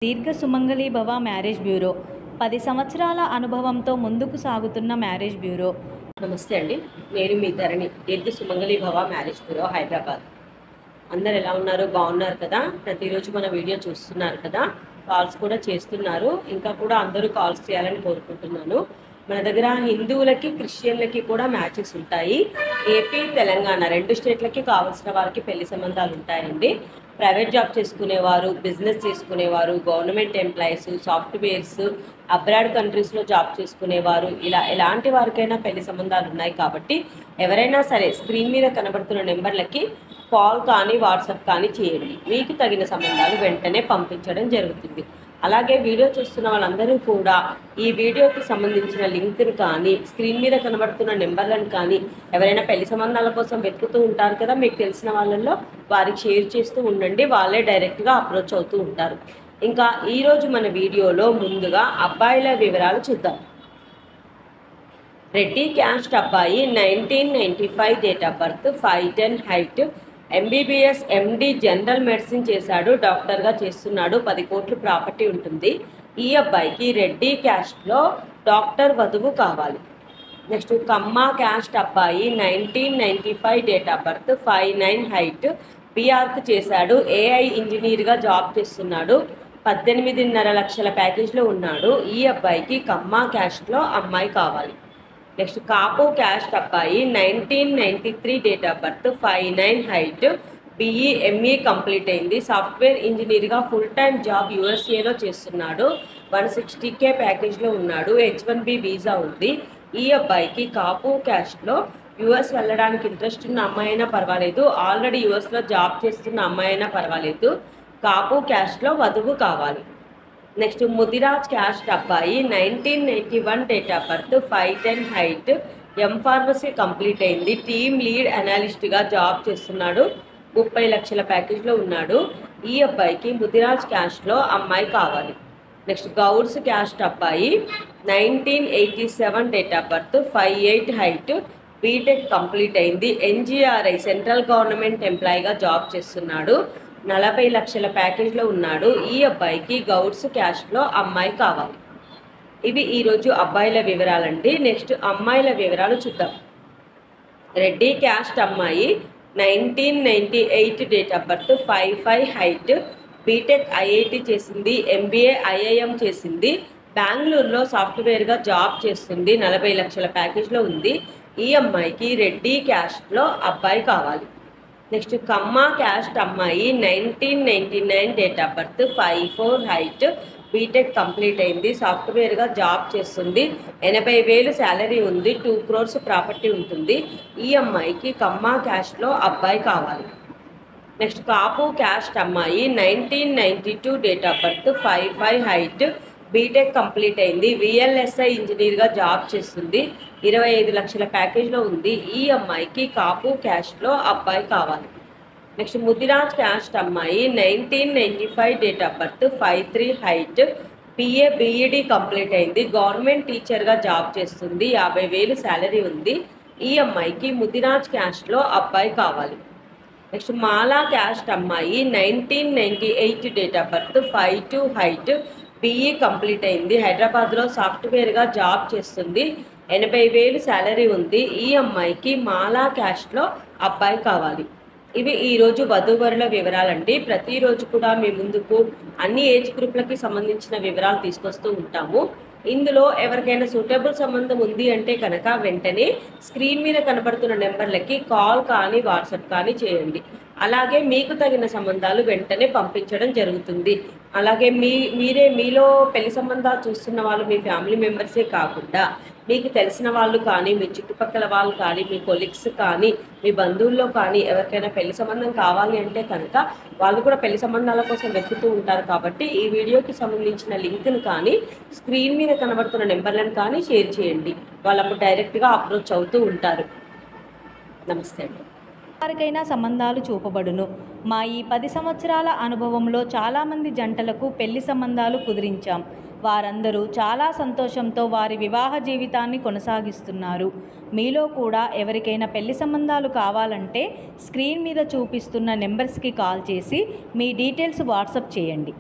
దీర్ఘ సుమంగళి భవ marriage bureau 10 సంవత్సరాల అనుభవంతో ముందుకు సాగుతున్న మ్యారేజ్ బ్యూరో. నమస్తే అండి, నేను మీ ధరణి, దీర్ఘ సుమంగళి భవ మ్యారేజ్ బ్యూరో, హైదరాబాద్. అందరు ఎలా ఉన్నారు? బాగున్నారు కదా? ప్రతిరోజు మన వీడియో చూస్తున్నారు కదా, కాల్స్ కూడా చేస్తున్నారు. ఇంకా కూడా అందరూ కాల్స్ చేయాలని కోరుకుంటున్నాను. మన దగ్గర హిందువులకి క్రిస్టియన్లకి కూడా మ్యాచెస్ ఉంటాయి. ఏపీ తెలంగాణ 2 స్టేట్లకి కావాల్సిన వారికి పెళ్లి సంబంధాలు ఉంటాయండి. ప్రైవేట్ జాబ్ చేసుకునేవారు, బిజినెస్ చేసుకునేవారు, గవర్నమెంట్ ఎంప్లాయీస్, సాఫ్ట్వేర్స్, అబ్రాడ్ కంట్రీస్లో జాబ్ చేసుకునేవారు, ఇలా ఎలాంటి వారికైనా పెళ్లి సంబంధాలు ఉన్నాయి. కాబట్టి ఎవరైనా సరే స్క్రీన్ మీద కనబడుతున్న నెంబర్లకి కాల్ కానీ వాట్సాప్ కానీ చేయండి. మీకు తగిన సంబంధాలు వెంటనే పంపించడం జరుగుతుంది. అలాగే వీడియో చూస్తున్న వాళ్ళందరూ కూడా ఈ వీడియోకి సంబంధించిన లింక్ని కానీ స్క్రీన్ మీద కనబడుతున్న నెంబర్లను కానీ ఎవరైనా పెళ్లి సంబంధాల కోసం వెతుకుతూ ఉంటారు కదా, మీకు తెలిసిన వాళ్ళల్లో వారికి షేర్ చేస్తూ ఉండండి. వాళ్ళే డైరెక్ట్గా అప్రోచ్ అవుతూ ఉంటారు. ఇంకా ఈరోజు మన వీడియోలో ముందుగా అబ్బాయిల వివరాలు చూద్దాం. రెడ్డి క్యాస్ట్ అబ్బాయి, 1995 date of birth, 5'10" height, MBBS MD general medicine చేశాడు, డాక్టర్గా చేస్తున్నాడు, 10 కోట్లు ప్రాపర్టీ ఉంటుంది. ఈ అబ్బాయికి రెడ్డి క్యాస్ట్లో డాక్టర్ వధువు కావాలి. నెక్స్ట్ కమ్మ క్యాస్ట్ అబ్బాయి, 1995 date of birth, 5'9" height, B.Arch చేశాడు, ఏఐ ఇంజనీర్గా జాబ్ చేస్తున్నాడు, 18.5 లక్షల ప్యాకేజ్లో ఉన్నాడు. ఈ అబ్బాయికి కమ్మ క్యాస్ట్లో అమ్మాయి కావాలి. నెక్స్ట్ కాపు క్యాస్ట్ అబ్బాయి, 1993 date of birth, 5'9" height, BE ME complete అయింది, సాఫ్ట్వేర్ ఇంజనీర్గా ఫుల్ టైం జాబ్ యూఎస్ఏలో చేస్తున్నాడు, 160K ప్యాకేజ్లో ఉన్నాడు, H1B వీసా ఉంది. ఈ అబ్బాయికి కాపు క్యాస్ట్లో యూఎస్ వెళ్ళడానికి ఇంట్రెస్ట్ ఉన్న అమ్మాయి అయినా పర్వాలేదు, ఆల్రెడీ యూఎస్లో జాబ్ చేస్తున్న అమ్మాయి అయినా పర్వాలేదు, కాపు క్యాస్ట్లో వధువు కావాలి. నెక్స్ట్ ముదిరాజ్ క్యాస్ట్ అబ్బాయి, 1991 date of birth, 5'10" height, pharmacy complete అయింది, టీమ్ లీడ్ అనలిస్ట్గా జాబ్ చేస్తున్నాడు, 30 లక్షల ప్యాకేజ్లో ఉన్నాడు. ఈ అబ్బాయికి ముదిరాజ్ క్యాస్ట్లో అమ్మాయి కావాలి. నెక్స్ట్ గౌడ్స్ క్యాస్ట్ అబ్బాయి, 1987 date of birth, 5'8" height, BTech complete అయింది, ఎన్జిఆర్ఐ సెంట్రల్ గవర్నమెంట్ ఎంప్లాయీగా జాబ్ చేస్తున్నాడు, 40 లక్షల ప్యాకేజ్లో ఉన్నాడు. ఈ అబ్బాయికి గౌడ్స్ క్యాస్ట్లో అమ్మాయి కావాలి. ఇవి ఈరోజు అబ్బాయిల వివరాలండి. నెక్స్ట్ అమ్మాయిల వివరాలు చూద్దాం. రెడ్డి క్యాస్ట్ అమ్మాయి, 1998 date of birth, 5'5" height, BTech IIT చేసింది, ఎంబీఏ ఐఐఎం చేసింది, బెంగళూరులో సాఫ్ట్వేర్గా జాబ్ చేస్తుంది, 40 లక్షల ప్యాకేజ్లో ఉంది. ఈ అమ్మాయికి రెడ్డి క్యాస్ట్లో అబ్బాయి కావాలి. నెక్స్ట్ కమ్మ క్యాస్ట్ అమ్మాయి, 1999 date of birth, 5'4" height, BTech complete అయింది, సాఫ్ట్వేర్గా జాబ్ చేస్తుంది, 80,000 శాలరీ ఉంది, 2 crores ప్రాపర్టీ ఉంటుంది. ఈ అమ్మాయికి కమ్మ క్యాస్ట్లో అబ్బాయి కావాలి. నెక్స్ట్ కాపు క్యాస్ట్ అమ్మాయి, 1992 date of birth, 5'5" height, BTech complete అయింది, విఎల్ఎస్ఐ ఇంజనీర్గా జాబ్ చేస్తుంది, 25 లక్షల ప్యాకేజ్లో ఉంది. ఈ అమ్మాయికి కాపు క్యాస్ట్లో అబ్బాయి కావాలి. నెక్స్ట్ ముదిరాజ్ క్యాస్ట్ అమ్మాయి, 1995 date of birth, 5'3" height, BA BEd complete అయింది, గవర్నమెంట్ టీచర్గా జాబ్ చేస్తుంది, 50,000 శాలరీ ఉంది. ఈ అమ్మాయికి ముదిరాజ్ క్యాస్ట్లో అబ్బాయి కావాలి. నెక్స్ట్ మాలా క్యాస్ట్ అమ్మాయి, 1998 date of birth, 5'2" height, BE complete అయింది, హైదరాబాద్లో సాఫ్ట్వేర్గా జాబ్ చేస్తుంది, 80,000 శాలరీ ఉంది. ఈ అమ్మాయికి మాలా క్యాస్ట్లో అబ్బాయి కావాలి. ఇవి ఈరోజు వధూవరుల వివరాలండి. ప్రతిరోజు కూడా మీ ముందుకు అన్ని ఏజ్ గ్రూప్లకి సంబంధించిన వివరాలు తీసుకొస్తూ ఉంటాము. ఇందులో ఎవరికైనా సూటబుల్ సంబంధం ఉంది అంటే కనుక వెంటనే స్క్రీన్ మీద కనబడుతున్న నెంబర్లకి కాల్ కానీ వాట్సాప్ కానీ చేయండి. అలాగే మీకు తగిన సంబంధాలు వెంటనే పంపించడం జరుగుతుంది. అలాగే మీలో పెళ్లి సంబంధాలు చూస్తున్న వాళ్ళు మీ ఫ్యామిలీ మెంబర్సే కాకుండా మీకు తెలిసిన వాళ్ళు కానీ, మీ చుట్టుపక్కల వాళ్ళు కానీ, మీ కొలీగ్స్ కానీ, మీ బంధువుల్లో కానీ ఎవరికైనా పెళ్లి సంబంధం కావాలి అంటే కనుక వాళ్ళు కూడా పెళ్లి సంబంధాల కోసం వెతుకుతూ ఉంటారు. కాబట్టి ఈ వీడియోకి సంబంధించిన లింక్ను కానీ స్క్రీన్ మీద కనబడుతున్న నెంబర్లను కానీ షేర్ చేయండి. వాళ్ళకు డైరెక్ట్గా అప్రోచ్ అవుతూ ఉంటారు. నమస్తే అండి. వారికైనా సంబంధాలు చూపబడును. మా ఈ 10 సంవత్సరాల అనుభవంలో చాలామంది జంటలకు పెళ్లి సంబంధాలు కుదిరించాం. వారందరూ చాలా సంతోషంతో వారి వివాహ జీవితాన్ని కొనసాగిస్తున్నారు. మీలో కూడా ఎవరికైనా పెళ్లి సంబంధాలు కావాలంటే స్క్రీన్ మీద చూపిస్తున్న నెంబర్స్కి కాల్ చేసి మీ డీటెయిల్స్ వాట్సాప్ చేయండి.